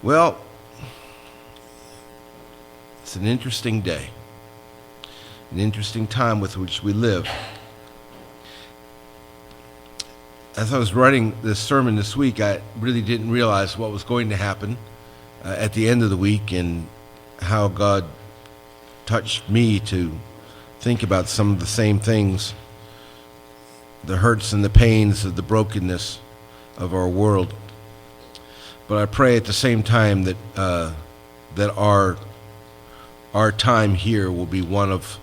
Well, it's an interesting day, an interesting time with which we live. As I was writing this sermon this week, I really didn't realize what was going to happen at the end of the week and how God touched me to think about some of the same things, the hurts and the pains of the brokenness of our world. But I pray at the same time that our time here will be one of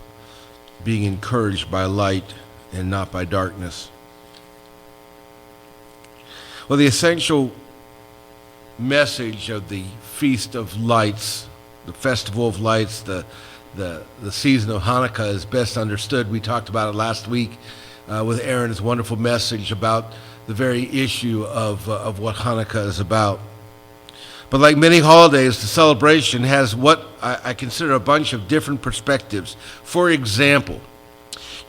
being encouraged by light and not by darkness. Well, the essential message of the Feast of Lights, the Festival of Lights, the season of Hanukkah is best understood. We talked about it last week with Aaron's wonderful message about the very issue of what Hanukkah is about. But like many holidays, the celebration has what I consider a bunch of different perspectives. For example,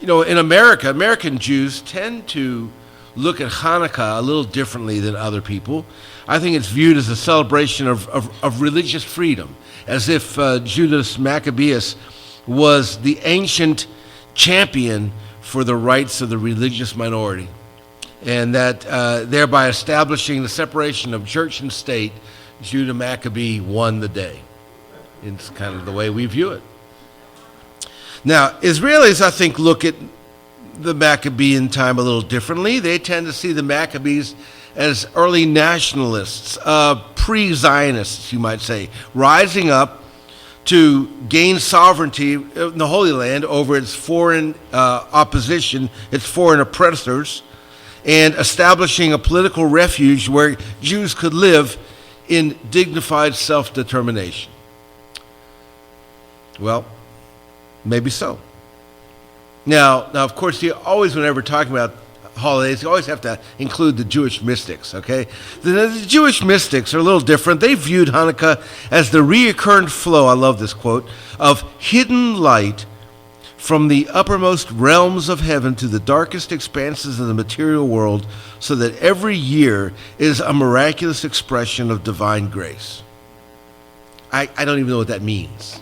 in America, American Jews tend to look at Hanukkah a little differently than other people. I think it's viewed as a celebration of religious freedom, as if Judas Maccabeus was the ancient champion for the rights of the religious minority, and that thereby establishing the separation of church and state, Judah Maccabee won the day. It's kind of the way we view it. Now, Israelis, I think, look at the Maccabean time a little differently. They tend to see the Maccabees as early nationalists, pre-Zionists, you might say, rising up to gain sovereignty in the Holy Land over its foreign opposition, its foreign oppressors, and establishing a political refuge where Jews could live in dignified self-determination. Well, maybe so. Now, of course, whenever talking about holidays, you always have to include the Jewish mystics, okay? The Jewish mystics are a little different. They viewed Hanukkah as the reoccurrent flow, I love this quote, of hidden light from the uppermost realms of heaven to the darkest expanses of the material world, so that every year is a miraculous expression of divine grace. I don't even know what that means.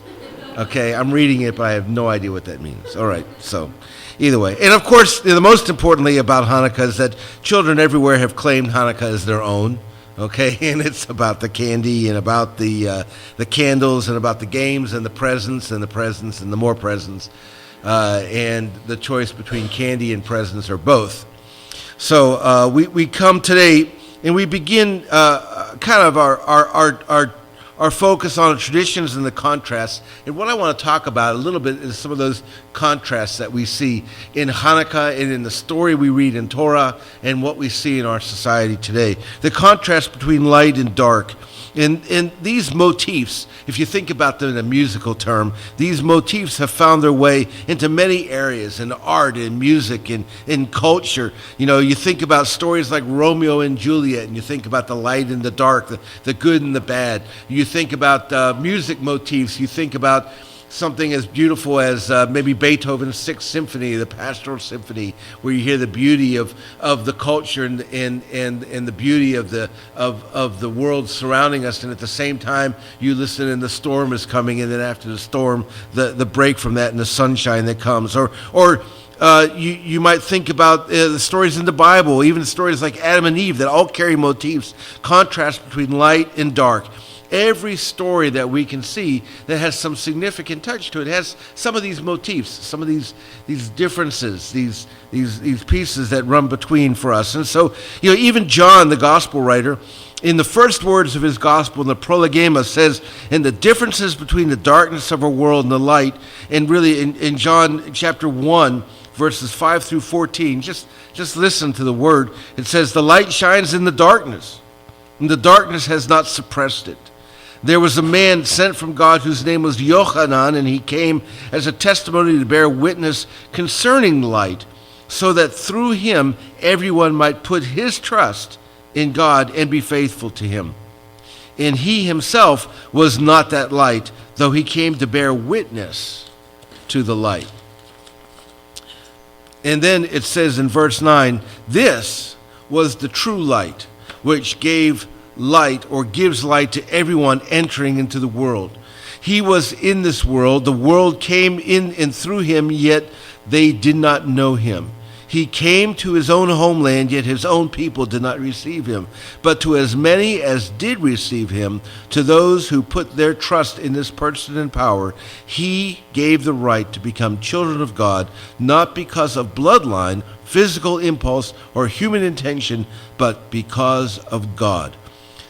Okay, I'm reading it, but I have no idea what that means. All right, so either way. And of course, the most importantly about Hanukkah is that children everywhere have claimed Hanukkah as their own. Okay, and it's about the candy and about the candles and about the games and the presents and the more presents. And the choice between candy and presents or both. So we come today and we begin kind of our focus on the traditions and the contrasts. And what I want to talk about a little bit is some of those contrasts that we see in Hanukkah and in the story we read in Torah and what we see in our society today. The contrast between light and dark. And these motifs, if you think about them in a musical term, these motifs have found their way into many areas in art, in music, in culture. You think about stories like Romeo and Juliet, and you think about the light and the dark, the good and the bad. You think about music motifs. You think about something as beautiful as maybe Beethoven's Sixth Symphony, the Pastoral Symphony, where you hear the beauty of the culture and the beauty of the world surrounding us, and at the same time you listen and the storm is coming, and then after the storm, the break from that and the sunshine that comes. Or you might think about the stories in the Bible, even stories like Adam and Eve, that all carry motifs, contrast between light and dark. Every story that we can see that has some significant touch to it has some of these motifs, some of these differences, these pieces that run between for us. And so, even John, the gospel writer, in the first words of his gospel, in the Prolegema, says, "In the differences between the darkness of our world and the light," and really in John chapter 1, verses 5 through 14, just listen to the word. It says, "The light shines in the darkness, and the darkness has not suppressed it. There was a man sent from God whose name was Yochanan, and he came as a testimony to bear witness concerning light, so that through him everyone might put his trust in God and be faithful to him. And he himself was not that light, though he came to bear witness to the light." And then it says in verse 9, "This was the true light, which gave light or gives light to everyone entering into the world. He was in this world. The world came in and through him, yet they did not know him. He came to his own homeland, yet his own people did not receive him. But to as many as did receive him, to those who put their trust in this person and power, he gave the right to become children of God, not because of bloodline, physical impulse, or human intention, but because of God.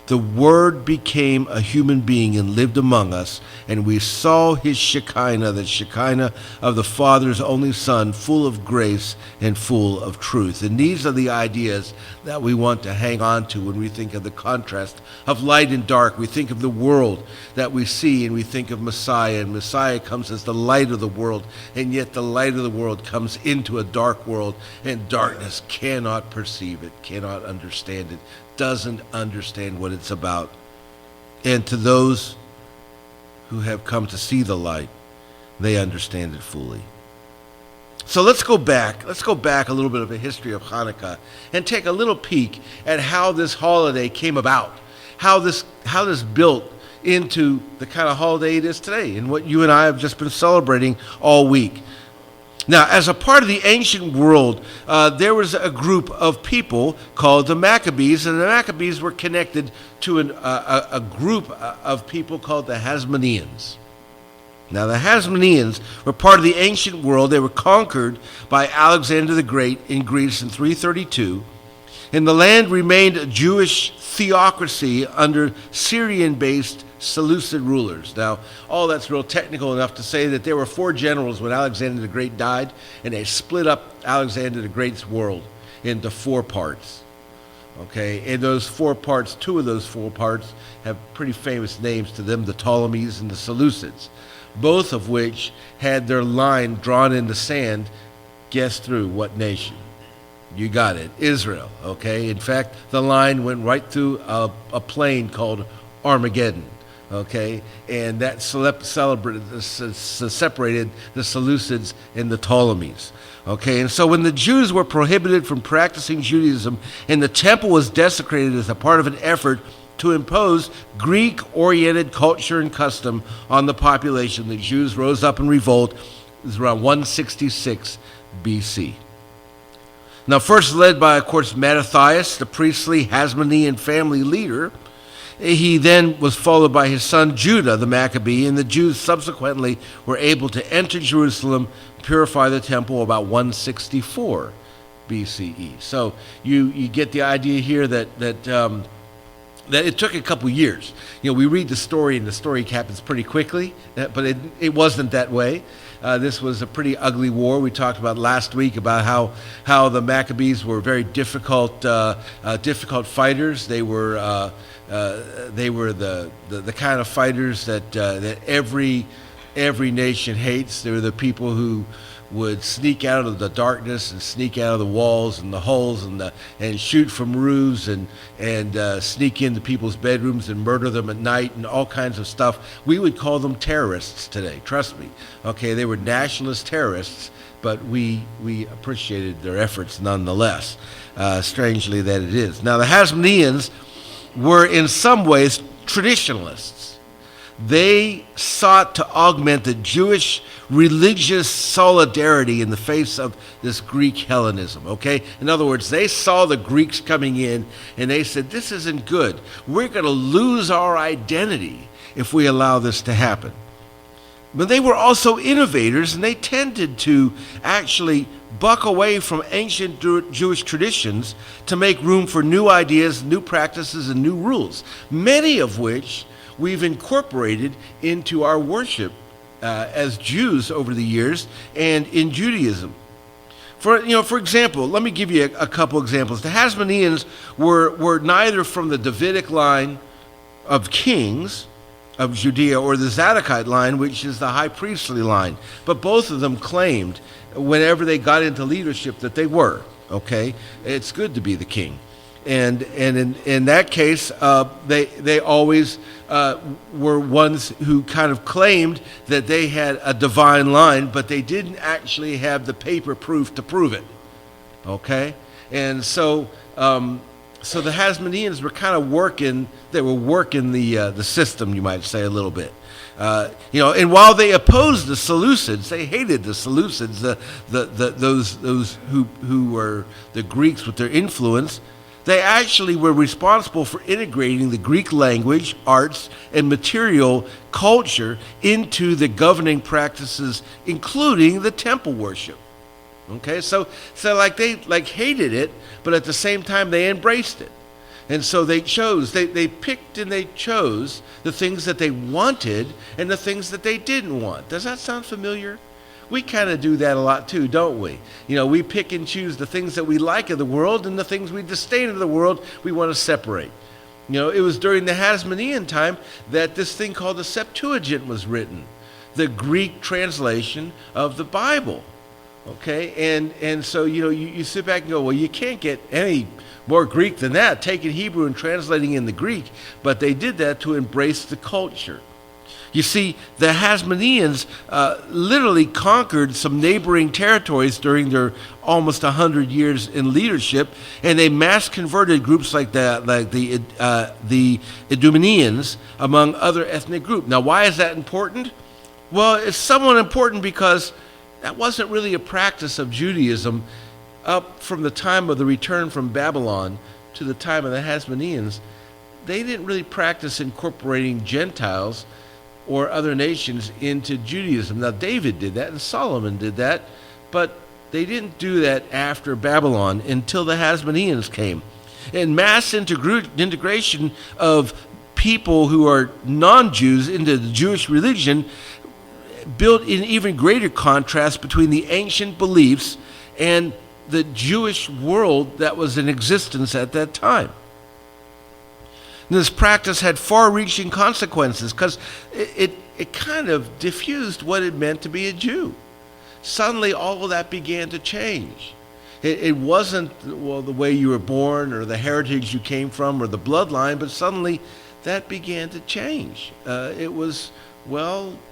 The Word became a human being and lived among us, and we saw his Shekinah, the Shekinah of the Father's only Son, full of grace and full of truth. And these are the ideas that we want to hang on to when we think of the contrast of light and dark. We think of the world that we see, and we think of Messiah, and Messiah comes as the light of the world, and yet the light of the world comes into a dark world, and darkness cannot perceive it, cannot understand it, doesn't understand what it's about. And to those who have come to see the light, they understand it fully. So let's go back a little bit of a history of Hanukkah and take a little peek at how this holiday came about, how this built into the kind of holiday it is today and what you and I have just been celebrating all week. Now, as a part of the ancient world, there was a group of people called the Maccabees, and the Maccabees were connected to a group of people called the Hasmoneans. Now, the Hasmoneans were part of the ancient world. They were conquered by Alexander the Great in Greece in 332, and the land remained a Jewish theocracy under Syrian-based Seleucid rulers. Now, all that's real technical enough to say that there were 4 generals when Alexander the Great died, and they split up Alexander the Great's world into 4 parts. Okay, and those 4 parts, 2 of those 4 parts have pretty famous names to them, the Ptolemies and the Seleucids, both of which had their line drawn in the sand. Guess through what nation? You got it, Israel. Okay, in fact, the line went right through a plain called Armageddon. Okay, and that separated the Seleucids and the Ptolemies. Okay, and so when the Jews were prohibited from practicing Judaism and the temple was desecrated as a part of an effort to impose Greek-oriented culture and custom on the population, the Jews rose up in revolt. It was around 166 BC. Now, first led by, of course, Mattathias, the priestly Hasmonean family leader. He then was followed by his son Judah, the Maccabee, and the Jews subsequently were able to enter Jerusalem, purify the temple about 164 BCE. So you get the idea here that it took a couple years. You know, we read the story, and the story happens pretty quickly, but it wasn't that way. This was a pretty ugly war. We talked about last week about how the Maccabees were very difficult fighters. They were the kind of fighters that every nation hates. They were the people who would sneak out of the darkness and sneak out of the walls and the holes and shoot from roofs and sneak into people's bedrooms and murder them at night and all kinds of stuff. We would call them terrorists today, trust me. Okay, they were nationalist terrorists, but we appreciated their efforts nonetheless, strangely that it is. Now, the Hasmoneans were in some ways traditionalists. They sought to augment the Jewish religious solidarity in the face of this Greek Hellenism, okay? In other words, they saw the Greeks coming in and they said, this isn't good. We're going to lose our identity if we allow this to happen. But they were also innovators, and they tended to actually buck away from ancient Jewish traditions to make room for new ideas, new practices, and new rules, many of which we've incorporated into our worship as Jews over the years and in Judaism. For example, let me give you a couple examples. The Hasmoneans were neither from the Davidic line of kings of Judea or the Zadokite line, which is the high priestly line, but both of them claimed whenever they got into leadership that they were. Okay, it's good to be the king. And in that case, they always were ones who kind of claimed that they had a divine line, but they didn't actually have the paper proof to prove it. Okay, and so So the Hasmoneans were kind of working. They were working the system, you might say, a little bit. And while they opposed the Seleucids, they hated the Seleucids, those who were the Greeks with their influence. They actually were responsible for integrating the Greek language, arts, and material culture into the governing practices, including the temple worship. Okay, so like they hated it, but at the same time they embraced it. And so they picked and they chose the things that they wanted and the things that they didn't want. Does that sound familiar? We kind of do that a lot too, don't we? We pick and choose the things that we like of the world and the things we disdain of the world we want to separate. It was during the Hasmonean time that this thing called the Septuagint was written, the Greek translation of the Bible. Okay, and so you sit back and go, well, you can't get any more Greek than that, taking Hebrew and translating in the Greek, but they did that to embrace the culture. You see, the Hasmoneans literally conquered some neighboring territories during their almost 100 years in leadership, and they mass converted groups like the Idumeans, among other ethnic groups. Now, why is that important? Well, it's somewhat important because that wasn't really a practice of Judaism up from the time of the return from Babylon to the time of the Hasmoneans. They didn't really practice incorporating Gentiles or other nations into Judaism. Now, David did that and Solomon did that, but they didn't do that after Babylon until the Hasmoneans came. And mass integration of people who are non-Jews into the Jewish religion built in even greater contrast between the ancient beliefs and the Jewish world that was in existence at that time. And this practice had far-reaching consequences because it kind of diffused what it meant to be a Jew. Suddenly, all of that began to change. It wasn't, the way you were born or the heritage you came from or the bloodline, but suddenly that began to change. It was,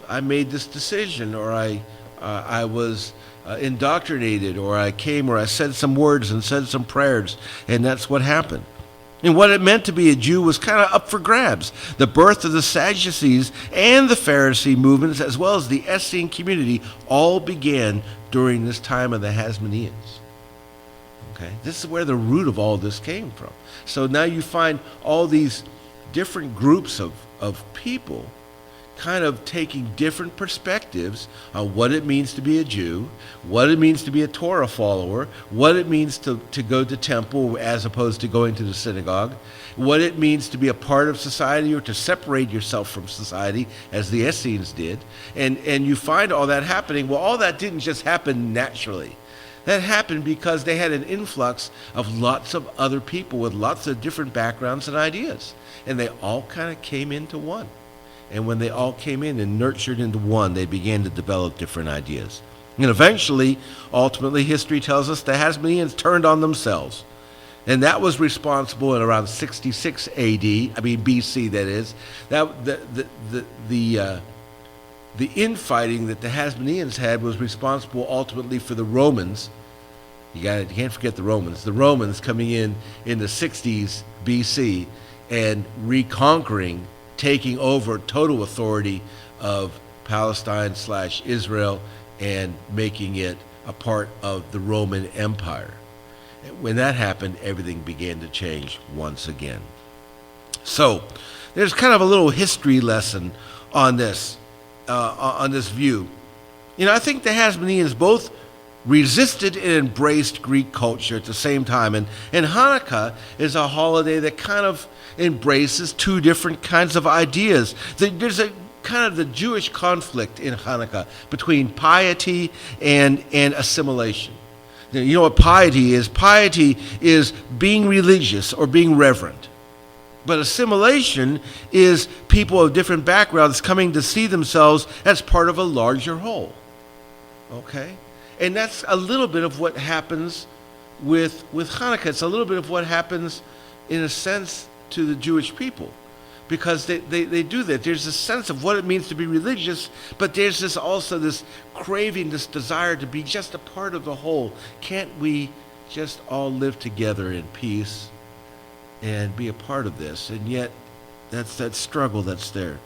I made this decision, or I was indoctrinated, or I came, or I said some words and said some prayers, and that's what happened. And what it meant to be a Jew was kind of up for grabs. The birth of the Sadducees and the Pharisee movements, as well as the Essene community, all began during this time of the Hasmoneans. Okay, this is where the root of all this came from. So now you find all these different groups of people kind of taking different perspectives on what it means to be a Jew, what it means to be a Torah follower, what it means to go to temple as opposed to going to the synagogue, what it means to be a part of society or to separate yourself from society as the Essenes did. And you find all that happening. Well, all that didn't just happen naturally. That happened because they had an influx of lots of other people with lots of different backgrounds and ideas. And they all kind of came into one. And when they all came in and nurtured into one, they began to develop different ideas. And eventually, ultimately, history tells us the Hasmoneans turned on themselves. And that was responsible in around 66 BC, that is. The infighting that the Hasmoneans had was responsible ultimately for the Romans. You can't forget the Romans. The Romans coming in the 60s BC and reconquering, taking over total authority of Palestine/Israel and making it a part of the Roman Empire. When that happened, everything began to change once again. So there's kind of a little history lesson on this view. I think the Hasmoneans both resisted and embraced Greek culture at the same time. And Hanukkah is a holiday that kind of embraces two different kinds of ideas. There's a kind of the Jewish conflict in Hanukkah between piety and assimilation. You know what piety is? Piety is being religious or being reverent. But assimilation is people of different backgrounds coming to see themselves as part of a larger whole. Okay? And that's a little bit of what happens with Hanukkah. It's a little bit of what happens, in a sense, to the Jewish people. Because they do that. There's a sense of what it means to be religious, but there's this craving, this desire to be just a part of the whole. Can't we just all live together in peace and be a part of this. And yet, that's that struggle that's there.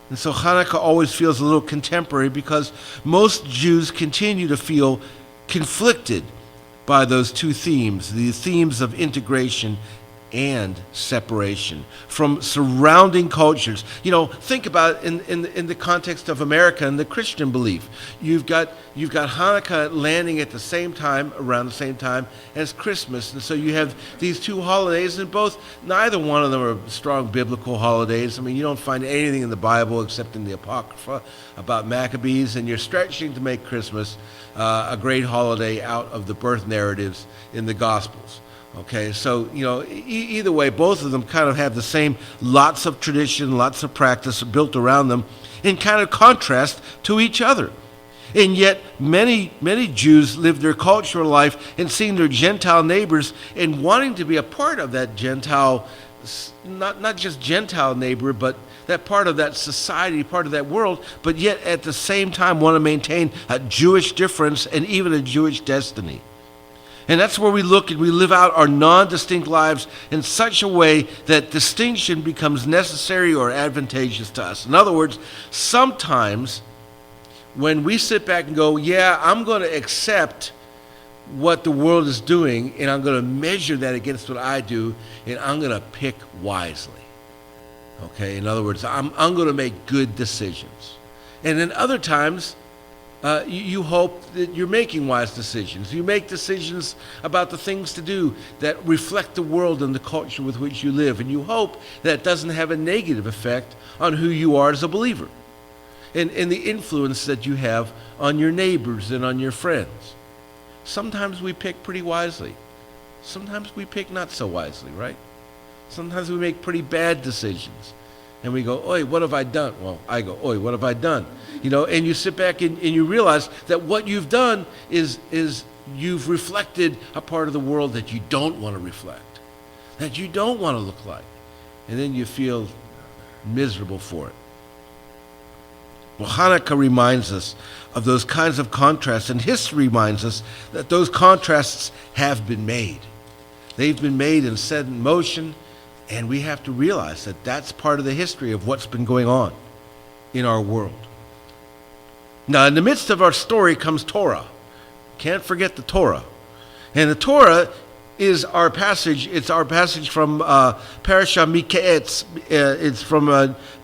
And so Hanukkah always feels a little contemporary because most Jews continue to feel conflicted by those two themes, the themes of integration and separation from surrounding cultures. Think about it in the context of America and the Christian belief. You've got Hanukkah landing at the same time, around the same time as Christmas, and so you have these two holidays, and neither one of them are strong biblical holidays. I mean, you don't find anything in the Bible except in the Apocrypha about Maccabees, and you're stretching to make Christmas a great holiday out of the birth narratives in the Gospels. Okay, so, either way, both of them kind of have the same lots of tradition, lots of practice built around them in kind of contrast to each other. And yet, many Jews live their cultural life and seeing their Gentile neighbors and wanting to be a part of that Gentile, not just Gentile neighbor, but that part of that society, part of that world, but yet at the same time want to maintain a Jewish difference and even a Jewish destiny. And that's where we look and we live out our non-distinct lives in such a way that distinction becomes necessary or advantageous to us. In other words, sometimes when we sit back and go, yeah, I'm going to accept what the world is doing and I'm going to measure that against what I do and I'm going to pick wisely. Okay, in other words, I'm going to make good decisions. And then other times, you hope that you're making wise decisions. You make decisions about the things to do that reflect the world and the culture with which you live. And you hope that doesn't have a negative effect on who you are as a believer and the influence that you have on your neighbors and on your friends. Sometimes we pick pretty wisely. Sometimes we pick not so wisely, right? Sometimes we make pretty bad decisions. And we go, oi, what have I done? Well, I go, oi, what have I done? And you sit back and you realize that what you've done is you've reflected a part of the world that you don't want to reflect, that you don't want to look like. And then you feel miserable for it. Well, Hanukkah reminds us of those kinds of contrasts, and history reminds us that those contrasts have been made. They've been made and set in motion, and we have to realize that that's part of the history of what's been going on in our world. Now, in the midst of our story comes Torah. Can't forget the Torah. And the Torah is our passage. It's our passage from Parasha Miketz. It's from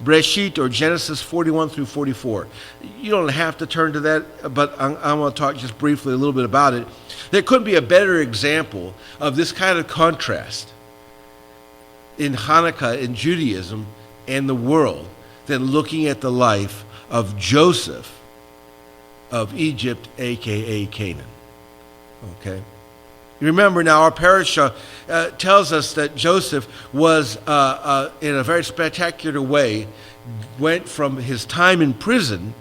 Breshit, or Genesis 41 through 44. You don't have to turn to that, but I want to talk just briefly a little bit about it. There couldn't be a better example of this kind of contrast in Hanukkah, in Judaism, and the world than looking at the life of Joseph of Egypt, a.k.a. Canaan. Okay? Remember now, our parasha tells us that Joseph was, in a very spectacular way, went from his time in prison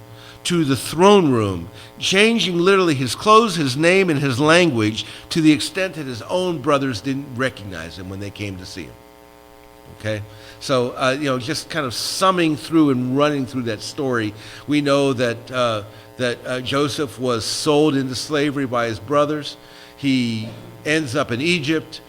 to the throne room, changing literally his clothes, his name, and his language to the extent that his own brothers didn't recognize him when they came to see him. Okay? So, just kind of summing through and running through that story, we know that Joseph was sold into slavery by his brothers. He ends up in Egypt.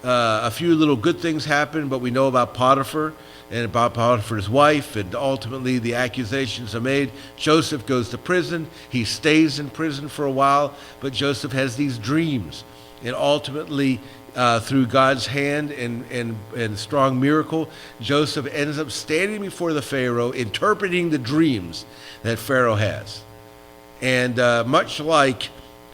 A few little good things happen, but we know about Potiphar and about Potiphar's wife, and ultimately the accusations are made. Joseph goes to prison. He stays in prison for a while, but Joseph has these dreams, and ultimately through God's hand and strong miracle, Joseph ends up standing before the Pharaoh, interpreting the dreams that Pharaoh has. And much like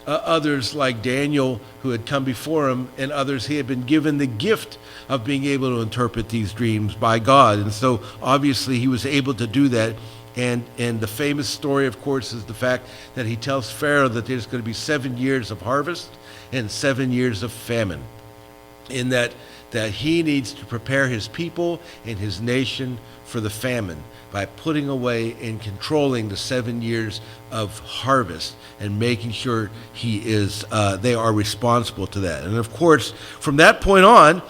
others like Daniel who had come before him and others, he had been given the gift of being able to interpret these dreams by God. And so obviously he was able to do that. And the famous story, of course, is the fact that he tells Pharaoh that there's going to be 7 years of harvest and 7 years of famine. In that he needs to prepare his people and his nation for the famine by putting away and controlling the 7 years of harvest and making sure they are responsible to that. And of course, from that point on,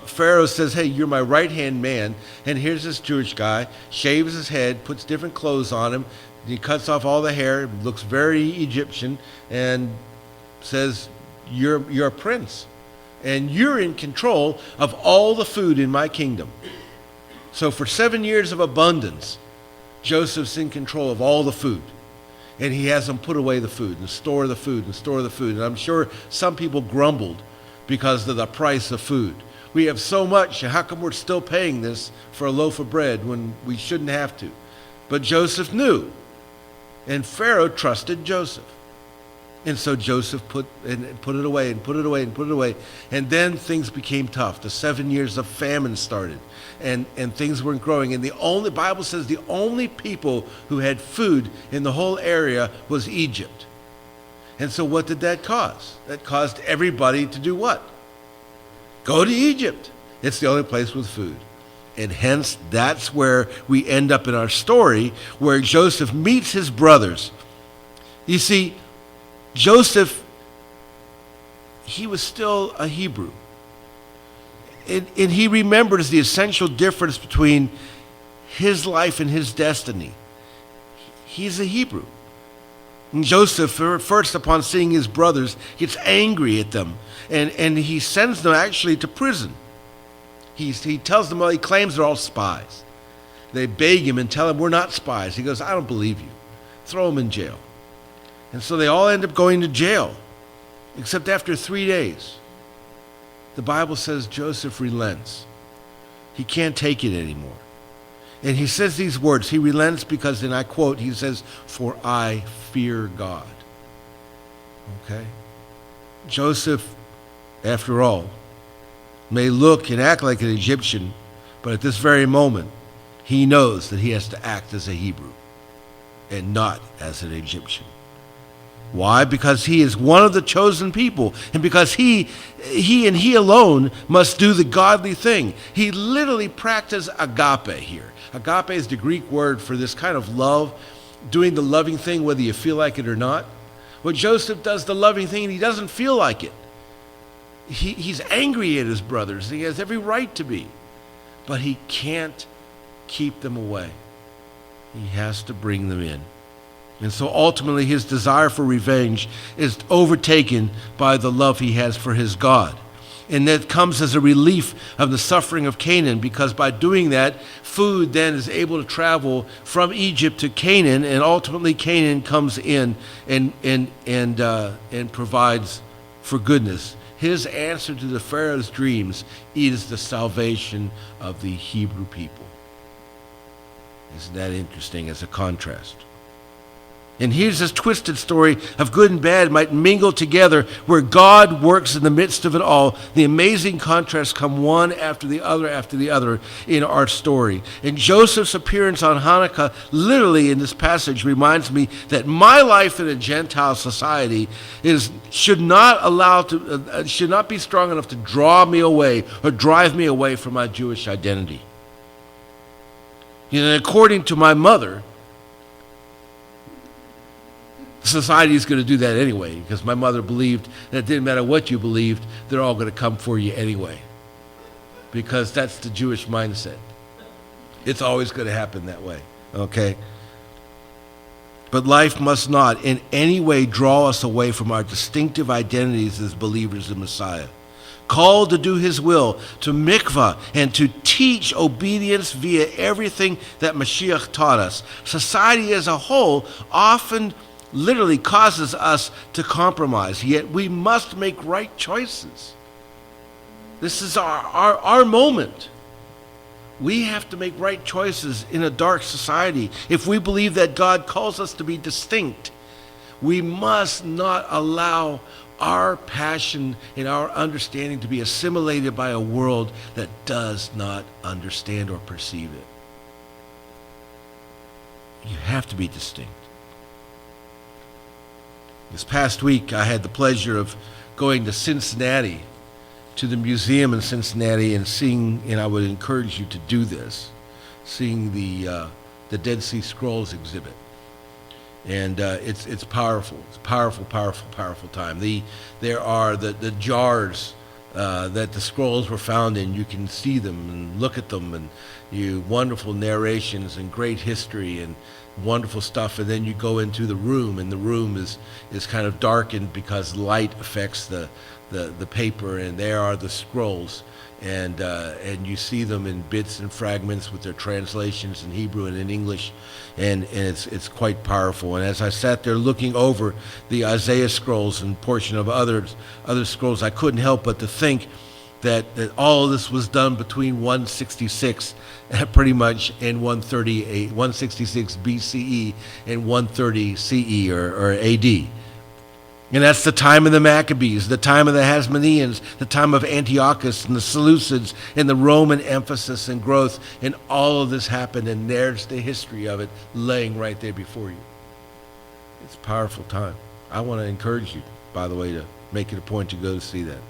Pharaoh says, hey, you're my right-hand man, and here's this Jewish guy, shaves his head, puts different clothes on him, he cuts off all the hair, looks very Egyptian, and says, you're a prince. and you're in control of all the food in my kingdom. So for 7 years of abundance, Joseph's in control of all the food. And he has them put away the food and store the food and store the food. And I'm sure some people grumbled because of the price of food. We have so much, how come we're still paying this for a loaf of bread when we shouldn't have to? But Joseph knew, and Pharaoh trusted Joseph. And so Joseph put it away and put it away and put it away. And then things became tough. The 7 years of famine started, and things weren't growing. And the Bible says the only people who had food in the whole area was Egypt. And so what did that cause? That caused everybody to do what? Go to Egypt. It's the only place with food. And hence, that's where we end up in our story, where Joseph meets his brothers. You see, Joseph, he was still a Hebrew. And he remembers the essential difference between his life and his destiny. He's a Hebrew. And Joseph, first upon seeing his brothers, gets angry at them. And he sends them actually to prison. He tells them, well, he claims they're all spies. They beg him and tell him, we're not spies. He goes, I don't believe you. Throw them in jail. And so they all end up going to jail, except after 3 days. The Bible says Joseph relents. He can't take it anymore. And he says these words. He relents because, and I quote, he says, for I fear God. Okay? Joseph, after all, may look and act like an Egyptian, but at this very moment, he knows that he has to act as a Hebrew and not as an Egyptian. Why? Because he is one of the chosen people, and because he and he alone must do the godly thing. He literally practiced agape here. Agape is the Greek word for this kind of love, doing the loving thing whether you feel like it or not. Well, Joseph does the loving thing and he doesn't feel like it. He's angry at his brothers. He has every right to be. But he can't keep them away. He has to bring them in. And so ultimately his desire for revenge is overtaken by the love he has for his God. And that comes as a relief of the suffering of Canaan, because by doing that, food then is able to travel from Egypt to Canaan, and ultimately Canaan comes in and provides for goodness. His answer to the Pharaoh's dreams is the salvation of the Hebrew people. Isn't that interesting as a contrast? And here's this twisted story of good and bad might mingle together, where God works in the midst of it all. The amazing contrasts come one after the other in our story. And Joseph's appearance on Hanukkah, literally in this passage, reminds me that my life in a Gentile society should not be strong enough to draw me away or drive me away from my Jewish identity. According to my mother, society is going to do that anyway, because my mother believed that it didn't matter what you believed, they're all going to come for you anyway, because that's the Jewish mindset. It's always going to happen that way, okay? But life must not in any way draw us away from our distinctive identities as believers in Messiah. Called to do his will, to mikvah, and to teach obedience via everything that Mashiach taught us. Society as a whole often literally causes us to compromise, yet we must make right choices. This is our moment. We have to make right choices in a dark society. If we believe that God calls us to be distinct, we must not allow our passion and our understanding to be assimilated by a world that does not understand or perceive it. You have to be distinct. This past week, I had the pleasure of going to Cincinnati, to the museum in Cincinnati, and seeing, and I would encourage you to do this, seeing the Dead Sea Scrolls exhibit. And it's powerful. It's a powerful time. There are the jars that the scrolls were found in. You can see them and look at them, and wonderful narrations and great history, and wonderful stuff. And then you go into the room, and the room is kind of darkened because light affects the paper, and there are the scrolls. And you see them in bits and fragments with their translations in Hebrew and in English, and it's quite powerful. And as I sat there looking over the Isaiah scrolls and portion of other scrolls, I couldn't help but to think that all of this was done between 166 pretty much and 166 BCE and 130 CE or AD. And that's the time of the Maccabees, the time of the Hasmoneans, the time of Antiochus and the Seleucids, and the Roman emphasis and growth. And all of this happened, and there's the history of it laying right there before you. It's a powerful time. I want to encourage you, by the way, to make it a point to go to see that.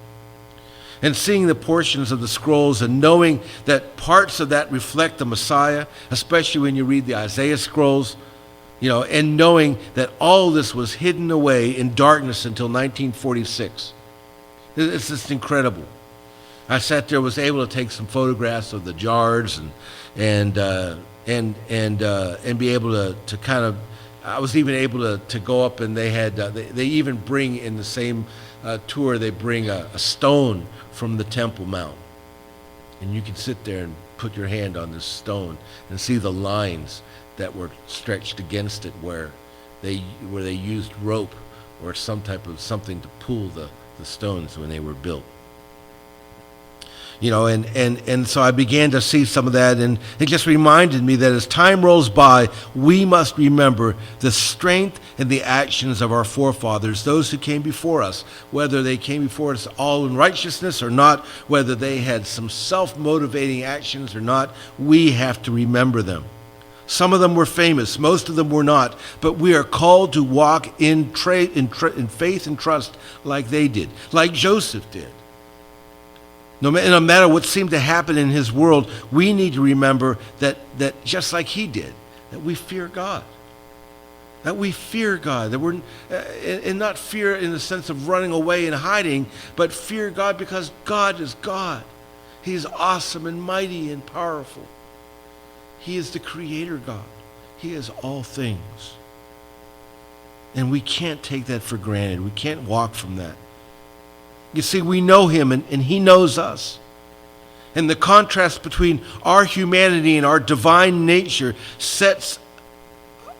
And seeing the portions of the scrolls and knowing that parts of that reflect the Messiah, especially when you read the Isaiah scrolls, and knowing that all this was hidden away in darkness until 1946. It's just incredible. I sat there, was able to take some photographs of the jars and be able to kind of, I was even able to go up, and they had, they even bring in the same tour, they bring a stone from the Temple Mount. And you can sit there and put your hand on this stone and see the lines that were stretched against it where they used rope or some type of something to pull the stones when they were built. And so I began to see some of that, and it just reminded me that as time rolls by, we must remember the strength and the actions of our forefathers, those who came before us, whether they came before us all in righteousness or not, whether they had some self-motivating actions or not. We have to remember them. Some of them were famous, most of them were not, but we are called to walk in faith and trust like they did, like Joseph did. No matter what seemed to happen in his world, we need to remember that just like he did, that we fear God. That we fear God. That we're and not fear in the sense of running away and hiding, but fear God because God is God. He's awesome and mighty and powerful. He is the creator God. He is all things. And we can't take that for granted. We can't walk from that. You see, we know him and he knows us. And the contrast between our humanity and our divine nature sets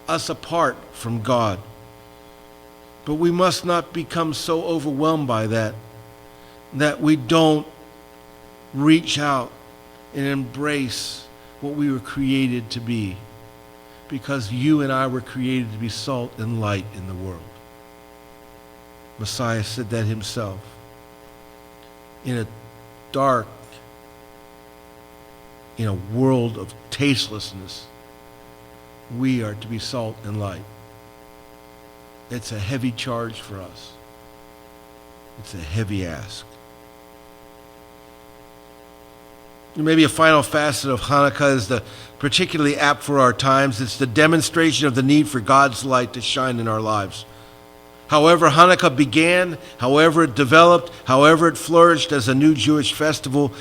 us apart from God. But we must not become so overwhelmed by that we don't reach out and embrace what we were created to be. Because you and I were created to be salt and light in the world. Messiah said that himself. In a dark, world of tastelessness, we are to be salt and light. It's a heavy charge for us. It's a heavy ask. Maybe a final facet of Hanukkah is particularly apt for our times. It's the demonstration of the need for God's light to shine in our lives. However Hanukkah began, however it developed, however it flourished as a new Jewish festival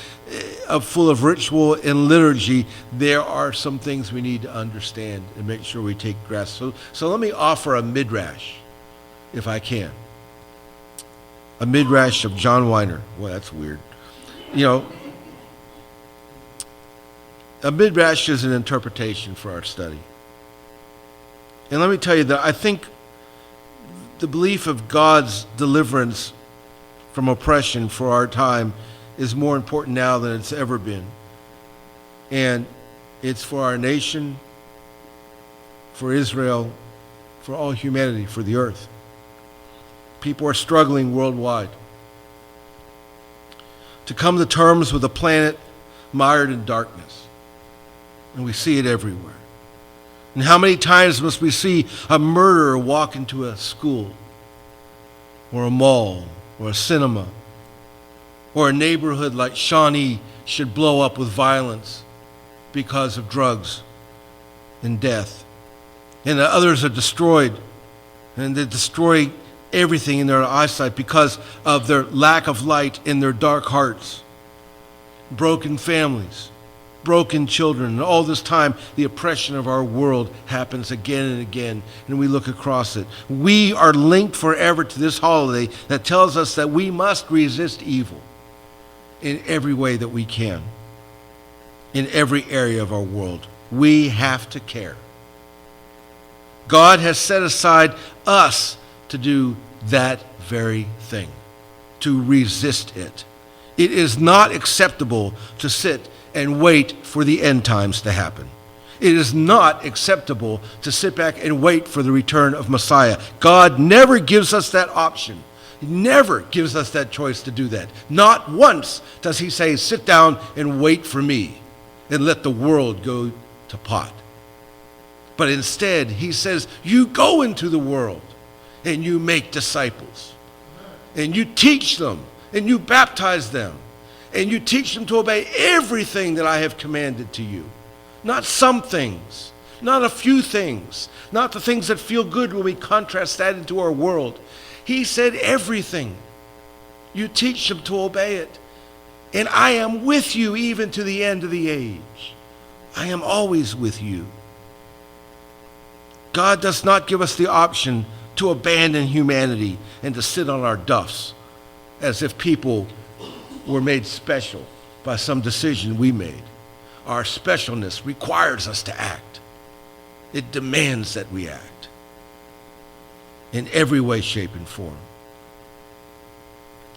full of ritual and liturgy, there are some things we need to understand and make sure we take grasp. So let me offer a midrash, if I can. A midrash of Jon Wiener. Well, that's weird. A midrash is an interpretation for our study. And let me tell you that I think the belief of God's deliverance from oppression for our time is more important now than it's ever been. And it's for our nation, for Israel, for all humanity, for the earth. People are struggling worldwide to come to terms with a planet mired in darkness. And we see it everywhere. And how many times must we see a murderer walk into a school or a mall or a cinema or a neighborhood like Shawnee should blow up with violence because of drugs and death. And others are destroyed, and they destroy everything in their eyesight because of their lack of light in their dark hearts. Broken families, broken children. And all this time, the oppression of our world happens again and again, and we look across it. We are linked forever to this holiday that tells us that we must resist evil in every way that we can, in every area of our world. We have to care. God has set aside us to do that very thing, to resist it. It is not acceptable to sit and wait for the end times to happen. It is not acceptable to sit back and wait for the return of Messiah. God never gives us that option. He never gives us that choice to do that. Not once does he say, sit down and wait for me and let the world go to pot. But instead, he says, you go into the world and you make disciples. And you teach them, and you baptize them, and you teach them to obey everything that I have commanded to you. Not some things, not a few things, not the things that feel good when we contrast that into our world. He said everything. You teach them to obey it. And I am with you even to the end of the age. I am always with you. God does not give us the option to abandon humanity and to sit on our duffs as if people were made special by some decision we made. Our specialness requires us to act. It demands that we act in every way, shape, and form.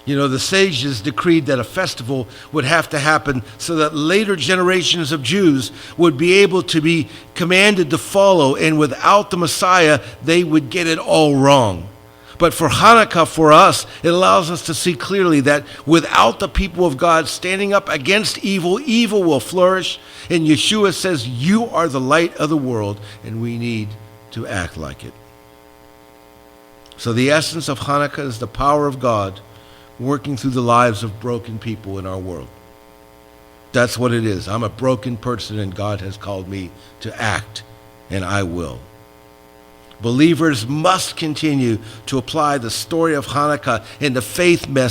You know, the sages decreed that a festival would have to happen so that later generations of Jews would be able to be commanded to follow, and without the Messiah, they would get it all wrong. But for Hanukkah, for us, it allows us to see clearly that without the people of God standing up against evil, evil will flourish. And Yeshua says, you are the light of the world, and we need to act like it. So the essence of Hanukkah is the power of God working through the lives of broken people in our world. That's what it is. I'm a broken person, and God has called me to act, and I will. Believers must continue to apply the story of Hanukkah and the faith message